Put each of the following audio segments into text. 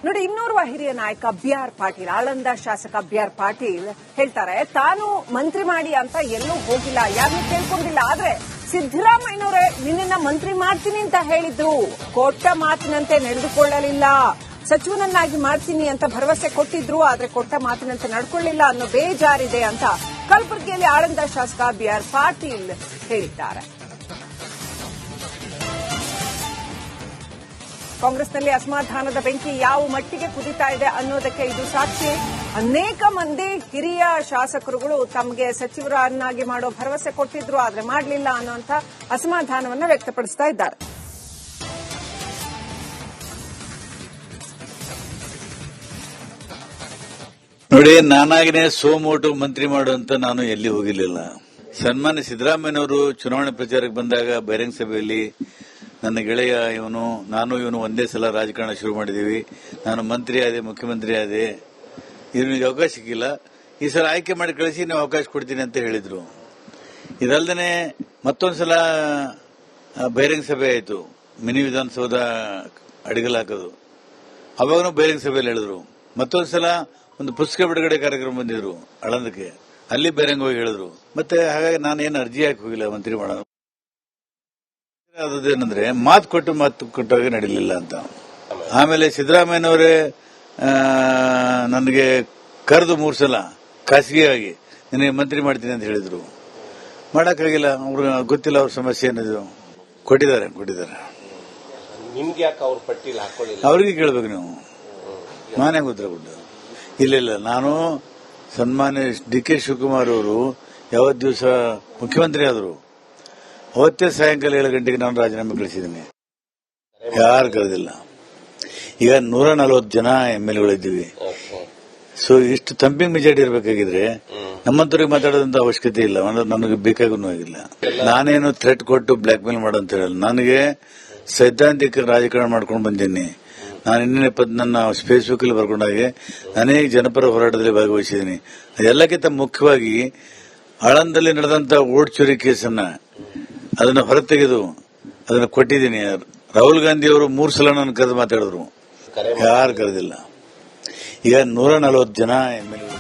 ನೋಡಿ, ಇನ್ನೋರ್ವ ಹಿರಿಯ ನಾಯಕ ಬಿ.ಆರ್. ಪಾಟೀಲ್, ಆಳಂದ ಶಾಸಕ ಬಿ.ಆರ್. ಪಾಟೀಲ್ ಹೇಳ್ತಾರೆ, ತಾನು ಮಂತ್ರಿ ಮಾಡಿ ಅಂತ ಎಲ್ಲೂ ಹೋಗಿಲ್ಲ, ಯಾರನ್ನೂ ಕೇಳ್ಕೊಂಡಿಲ್ಲ. ಆದ್ರೆ ಸಿದ್ದರಾಮಯ್ಯನವರೇ ನಿನ್ನ ಮಂತ್ರಿ ಮಾಡ್ತೀನಿ ಅಂತ ಹೇಳಿದ್ರು, ಕೊಟ್ಟ ಮಾತಿನಂತೆ ನಡೆದುಕೊಳ್ಳಲಿಲ್ಲ. ಸಚಿವನನ್ನಾಗಿ ಮಾಡ್ತೀನಿ ಅಂತ ಭರವಸೆ ಕೊಟ್ಟಿದ್ರು, ಆದ್ರೆ ಕೊಟ್ಟ ಮಾತಿನಂತೆ ನಡ್ಕೊಳ್ಳಿಲ್ಲ ಅನ್ನೋ ಬೇಜಾರಿದೆ ಅಂತ ಕಲಬುರಗಿಯಲ್ಲಿ ಆಳಂದ ಶಾಸಕ ಬಿ.ಆರ್. ಪಾಟೀಲ್ ಹೇಳಿದ್ದಾರೆ. ಕಾಂಗ್ರೆಸ್ನಲ್ಲಿ ಅಸಮಾಧಾನದ ಬೆಂಕಿ ಯಾವ ಮಟ್ಟಿಗೆ ಕುದಿತಾ ಇದೆ ಅನ್ನೋದಕ್ಕೆ ಇದು ಸಾಕ್ಷಿ. ಅನೇಕ ಮಂದಿ ಹಿರಿಯ ಶಾಸಕರುಗಳು ತಮಗೆ ಸಚಿವರನ್ನಾಗಿ ಮಾಡೋ ಭರವಸೆ ಕೊಟ್ಟಿದ್ರು, ಆದ್ರೆ ಮಾಡಲಿಲ್ಲ ಅನ್ನುವಂಥ ಅಸಮಾಧಾನವನ್ನು ವ್ಯಕ್ತಪಡಿಸ್ತಾ ಇದ್ದಾರೆ. ನೋಡಿ, ನಾನಾಗಿನೇ ಸೋಮೋಟು ಮಂತ್ರಿ ಮಾಡುವಂತ ನಾನು ಎಲ್ಲಿ ಹೋಗಿರಲಿಲ್ಲ. ಸನ್ಮಾನ್ಯ ಸಿದ್ದರಾಮಯ್ಯನವರು ಚುನಾವಣೆ ಪ್ರಚಾರಕ್ಕೆ ಬಂದಾಗ ಬಹಿರಂಗ ಸಭೆಯಲ್ಲಿ ನನ್ನ ಗೆಳೆಯ ಇವನು ಒಂದೇ ಸಲ ರಾಜಕಾರಣ ಶುರು ಮಾಡಿದೀವಿ, ನಾನು ಮಂತ್ರಿ ಆದೆ, ಮುಖ್ಯಮಂತ್ರಿ ಆದೆ, ಇವನಿಗೆ ಅವಕಾಶ ಸಿಕ್ಕಿಲ್ಲ, ಈ ಸಲ ಆಯ್ಕೆ ಮಾಡಿ ಕಳಿಸಿ ನೀವು ಅವಕಾಶ ಕೊಡ್ತೀನಿ ಅಂತ ಹೇಳಿದ್ರು. ಇದಲ್ಲದೆ ಮತ್ತೊಂದ್ಸಲ ಬಹಿರಂಗ ಸಭೆ ಆಯಿತು, ಮಿನಿ ವಿಧಾನಸೌಧ ಅಡಿಗಲ್ ಹಾಕೋದು, ಅವಾಗೂ ಬಹಿರಂಗ ಸಭೆಯಲ್ಲಿ ಹೇಳಿದ್ರು. ಮತ್ತೊಂದ್ಸಲ ಒಂದು ಪುಸ್ತಕ ಬಿಡುಗಡೆ ಕಾರ್ಯಕ್ರಮ ಬಂದಿದ್ರು ಆಳಂದಕ್ಕೆ, ಅಲ್ಲಿ ಬಹಿರಂಗವಾಗಿ ಹೇಳಿದ್ರು. ಮತ್ತೆ ಹಾಗಾಗಿ ನಾನೇನು ಅರ್ಜಿ ಹಾಕಿ ಹೋಗಿಲ್ಲ ಮಂತ್ರಿ ಮಾಡೋದು. ಅದೇನಂದ್ರೆ ಮಾತು ಕೊಟ್ಟಾಗ ನಡೀಲಿಲ್ಲ ಅಂತ. ಆಮೇಲೆ ಸಿದ್ದರಾಮಯ್ಯನವರೇ ನನಗೆ ಕರೆದು 3 ಸಲ ಖಾಸಗಿಯಾಗಿ ನಿನಗೆ ಮಂತ್ರಿ ಮಾಡ್ತೀನಿ ಅಂತ ಹೇಳಿದ್ರು, ಮಾಡಕ್ಕಾಗಿಲ್ಲ. ಅವ್ರಿಗೆ ಗೊತ್ತಿಲ್ಲ ಅವ್ರ ಸಮಸ್ಯೆ ಏನಿದೆ. ಕೊಟ್ಟಿದ್ದಾರೆ. ನಿಮ್ಗೆ ಯಾಕೆ ಅವ್ರ ಪಟ್ಟಿಲಿ ಹಾಕೊಳ್ಳಿಲ್ಲ? ಅವ್ರಿಗೆ ಕೇಳ್ಬೇಕು ನೀವು, ನಾನೇ ಉತ್ತರ ಕೊಟ್ಟು. ಇಲ್ಲ, ನಾನು ಸನ್ಮಾನ್ಯ ಡಿ.ಕೆ. ಶಿವಕುಮಾರ್ ಅವರು ಯಾವತ್ತು ದಿವಸ ಮುಖ್ಯಮಂತ್ರಿ ಆದರು ಅವತ್ತೇ ಸಾಯಂಕಾಲ 7 ಗಂಟೆಗೆ ನಾನು ರಾಜೀನಾಮೆ ಕಳಿಸಿದ್ದೀನಿ. ಯಾರು ಕರೆದಿಲ್ಲ. ಈಗ 140 ಜನ MLAಗಳಿದ್ದೀವಿ. ಸೊ ಇಷ್ಟು ತಂಪಿಂಗ್ ಮೆಜಾರಿಟಿ ಇರಬೇಕಾಗಿದ್ರೆ ನಮ್ಮಂತವ್ರಿಗೆ ಮಾತಾಡೋದಂತ ಅವಶ್ಯಕತೆ ಇಲ್ಲ, ನನಗೆ ಬೇಕಾಗೂ ಆಗಿಲ್ಲ. ನಾನೇನು ಥ್ರೆಟ್ ಕೊಟ್ಟು ಬ್ಲಾಕ್ ಮೇಲ್ ಮಾಡೋಂತ ಹೇಳಲ್ಲ. ನನಗೆ ಸೈದ್ಧಾಂತಿಕ ರಾಜಕಾರಣ ಮಾಡ್ಕೊಂಡು ಬಂದೀನಿ. ನಾನು ಇನ್ನೇನೆ ನನ್ನ ಫೇಸ್ಬುಕ್ ಅಲ್ಲಿ ಬರ್ಕೊಂಡಾಗೆ ಅನೇಕ ಜನಪರ ಹೋರಾಟದಲ್ಲಿ ಭಾಗವಹಿಸಿದ್ದೀನಿ. ಅದೆಲ್ಲಕ್ಕಿಂತ ಮುಖ್ಯವಾಗಿ ಆಳಂದಲ್ಲಿ ನಡೆದಂತ ಓಟ್ ಚೋರಿ ಕೇಸನ್ನ ಅದನ್ನ ಹೊರತೆಗೆದು ಅದನ್ನ ಕೊಟ್ಟಿದ್ದೀನಿ. ರಾಹುಲ್ ಗಾಂಧಿ ಅವರು 3 ಸಲ ನನ್ನ ಕರೆದು ಮಾತಾಡಿದ್ರು, ಯಾರು ಕರೆದಿಲ್ಲ. ಈಗ 140 ಜನ MLA.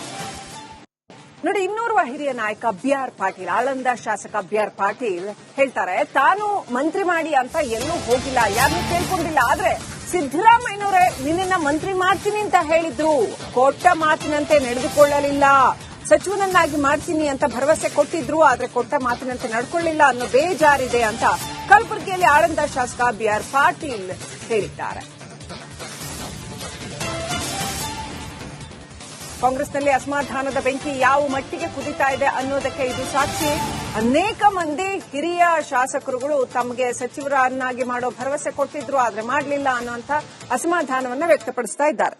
ನೋಡಿ, ಇನ್ನೋರ್ವ ಹಿರಿಯ ನಾಯಕ ಬಿ.ಆರ್. ಪಾಟೀಲ್, ಆಳಂದ ಶಾಸಕ ಬಿ.ಆರ್. ಪಾಟೀಲ್ ಹೇಳ್ತಾರೆ, ತಾನು ಮಂತ್ರಿ ಮಾಡಿ ಅಂತ ಎಲ್ಲೂ ಹೋಗಿಲ್ಲ, ಯಾರನ್ನೂ ಕೇಳ್ಕೊಂಡಿಲ್ಲ. ಆದ್ರೆ ಸಿದ್ದರಾಮಯ್ಯನವರೇ ನಿನ್ನ ಮಂತ್ರಿ ಮಾಡ್ತೀನಿ ಅಂತ ಹೇಳಿದ್ರು, ಕೊಟ್ಟ ಮಾತಿನಂತೆ ನಡೆದುಕೊಳ್ಳಲಿಲ್ಲ. ಸಚಿವನನ್ನಾಗಿ ಮಾಡ್ತೀನಿ ಅಂತ ಭರವಸೆ ಕೊಟ್ಟಿದ್ರು, ಆದ್ರೆ ಕೊಟ್ಟ ಮಾತಿನಂತೆ ನಡ್ಕೊಳ್ಳಿಲ್ಲ ಅನ್ನೋ ಬೇಜಾರಿದೆ ಅಂತ ಕಲಬುರಗಿಯಲ್ಲಿ ಆಳಂದ ಶಾಸಕ ಬಿ.ಆರ್. ಪಾಟೀಲ್ ಹೇಳಿದ್ದಾರೆ. ಕಾಂಗ್ರೆಸ್ನಲ್ಲಿ ಅಸಮಾಧಾನದ ಬೆಂಕಿ ಯಾವ ಮಟ್ಟಿಗೆ ಕುದಿತಾ ಇದೆ ಅನ್ನೋದಕ್ಕೆ ಇದು ಸಾಕ್ಷಿ. ಅನೇಕ ಮಂದಿ ಹಿರಿಯ ಶಾಸಕರುಗಳು ತಮಗೆ ಸಚಿವರನ್ನಾಗಿ ಮಾಡೋ ಭರವಸೆ ಕೊಟ್ಟಿದ್ರು, ಆದ್ರೆ ಮಾಡಲಿಲ್ಲ ಅನ್ನುವಂಥ ಅಸಮಾಧಾನವನ್ನು ವ್ಯಕ್ತಪಡಿಸ್ತಾ ಇದ್ದಾರೆ.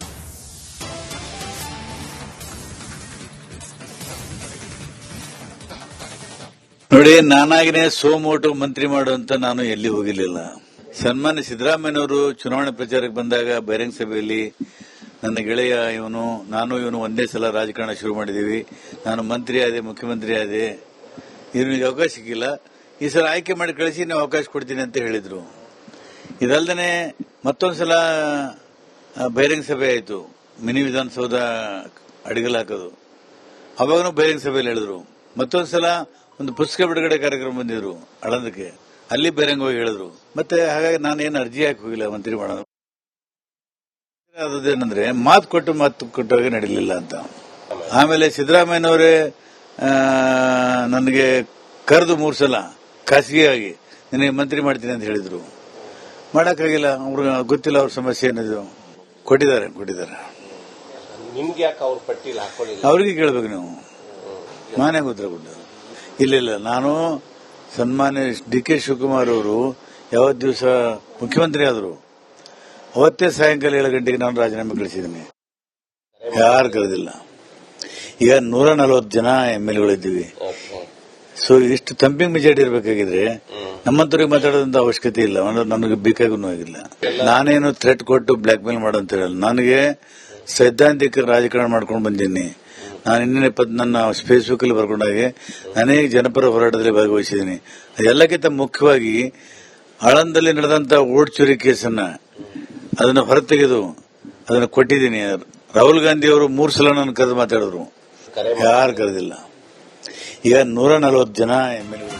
ನೋಡಿ, ನಾನಾಗಿನೇ ಸೋಮೋಟು ಮಂತ್ರಿ ಮಾಡುವಂತ ನಾನು ಎಲ್ಲಿ ಹೋಗಿರಲಿಲ್ಲ. ಸನ್ಮಾನ್ಯ ಸಿದ್ದರಾಮಯ್ಯನವರು ಚುನಾವಣೆ ಪ್ರಚಾರಕ್ಕೆ ಬಂದಾಗ ಬಹಿರಂಗ ಸಭೆಯಲ್ಲಿ ನನ್ನ ಗೆಳೆಯ ಇವನು ಒಂದೇ ಸಲ ರಾಜಕಾರಣ ಶುರು ಮಾಡಿದೀವಿ, ನಾನು ಮಂತ್ರಿ ಆದೆ, ಮುಖ್ಯಮಂತ್ರಿ ಆದೆ, ಇವನಿಗೆ ಅವಕಾಶ ಸಿಕ್ಕಿಲ್ಲ, ಈ ಸಲ ಆಯ್ಕೆ ಮಾಡಿ ಕಳಿಸಿ ನೀವು ಅವಕಾಶ ಕೊಡ್ತೀನಿ ಅಂತ ಹೇಳಿದ್ರು. ಇದಲ್ಲದೆ ಮತ್ತೊಂದ್ಸಲ ಬಹಿರಂಗ ಸಭೆ ಆಯಿತು, ಮಿನಿ ವಿಧಾನಸೌಧ ಅಡಿಗಲ್ ಹಾಕೋದು, ಅವಾಗೂ ಬಹಿರಂಗ ಸಭೆಯಲ್ಲಿ ಹೇಳಿದ್ರು. ಮತ್ತೊಂದ್ಸಲ ಒಂದು ಪುಸ್ತಕ ಬಿಡುಗಡೆ ಕಾರ್ಯಕ್ರಮ ಬಂದಿದ್ರು ಆಳಂದಕ್ಕೆ, ಅಲ್ಲಿ ಬಹಿರಂಗವಾಗಿ ಹೇಳಿದ್ರು. ಮತ್ತೆ ಹಾಗಾಗಿ ನಾನೇನು ಅರ್ಜಿ ಹಾಕಿ ಹೋಗಿಲ್ಲ ಮಂತ್ರಿ ಮಾಡೋದು. ಅದೇನಂದ್ರೆ ಮಾತು ಕೊಟ್ಟಾಗ ನಡೀಲಿಲ್ಲ ಅಂತ. ಆಮೇಲೆ ಸಿದ್ದರಾಮಯ್ಯನವರೇ ನನಗೆ ಕರೆದು 3 ಸಲ ಖಾಸಗಿಯಾಗಿ ನಿನಗೆ ಮಂತ್ರಿ ಮಾಡ್ತೀನಿ ಅಂತ ಹೇಳಿದ್ರು, ಮಾಡಕ್ಕಾಗಿಲ್ಲ. ಅವ್ರಿಗೆ ಗೊತ್ತಿಲ್ಲ ಅವ್ರ ಸಮಸ್ಯೆ ಏನಿದೆ. ಕೊಟ್ಟಿದ್ದಾರೆ. ನಿಮ್ಗೆ ಯಾಕೆ ಅವ್ರ ಪಟ್ಟಿಲಿ ಹಾಕೊಳ್ಳಿಲ್ಲ? ಅವ್ರಿಗೆ ಕೇಳ್ಬೇಕು ನೀವು, ನಾನೇ ಉತ್ತರ ಕೊಟ್ಟು. ಇಲ್ಲ, ನಾನು ಸನ್ಮಾನ್ಯ ಡಿ.ಕೆ. ಶಿವಕುಮಾರ್ ಅವರು ಯಾವತ್ತು ದಿವಸ ಮುಖ್ಯಮಂತ್ರಿ ಆದರು ಅವತ್ತೇ ಸಾಯಂಕಾಲ 7 ಗಂಟೆಗೆ ನಾನು ರಾಜೀನಾಮೆ ಕಳಿಸಿದ್ದೀನಿ. ಯಾರು ಕರೆದಿಲ್ಲ. ಈಗ 140 ಜನ MLAಗಳಿದ್ದೀವಿ. ಸೊ ಇಷ್ಟು ತಂಪಿಂಗ್ ಮೆಜಾರಿಟಿ ಇರಬೇಕಾಗಿದ್ರೆ ನಮ್ಮಂತವ್ರಿಗೆ ಮಾತಾಡೋದಂತ ಅವಶ್ಯಕತೆ ಇಲ್ಲ, ನನಗೆ ಬೇಕಾಗೂ ಆಗಿಲ್ಲ. ನಾನೇನು ಥ್ರೆಟ್ ಕೊಟ್ಟು ಬ್ಲಾಕ್ ಮೇಲ್ ಮಾಡೋಂತ ಹೇಳಲ್ಲ. ನನಗೆ ಸೈದ್ಧಾಂತಿಕ ರಾಜಕಾರಣ ಮಾಡ್ಕೊಂಡು ಬಂದೀನಿ. ನಾನು ಇನ್ನೇನೆ ನನ್ನ ಫೇಸ್ಬುಕ್ ಅಲ್ಲಿ ಬರ್ಕೊಂಡಾಗೆ ಅನೇಕ ಜನಪರ ಹೋರಾಟದಲ್ಲಿ ಭಾಗವಹಿಸಿದ್ದೀನಿ. ಅದೆಲ್ಲಕ್ಕಿಂತ ಮುಖ್ಯವಾಗಿ ಆಳಂದಲ್ಲಿ ನಡೆದಂತ ಓಟ್ ಚೋರಿ ಕೇಸನ್ನ ಅದನ್ನು ಹೊರತೆಗೆದು ಅದನ್ನು ಕೊಟ್ಟಿದ್ದೀನಿ. ರಾಹುಲ್ ಗಾಂಧಿ ಅವರು 3 ಸಲ ನನ್ನ ಕರೆದು ಮಾತಾಡಿದ್ರು, ಕರೆ ಯಾರು ಕರೆದಿಲ್ಲ. ಈಗ 140 ಜನ MLA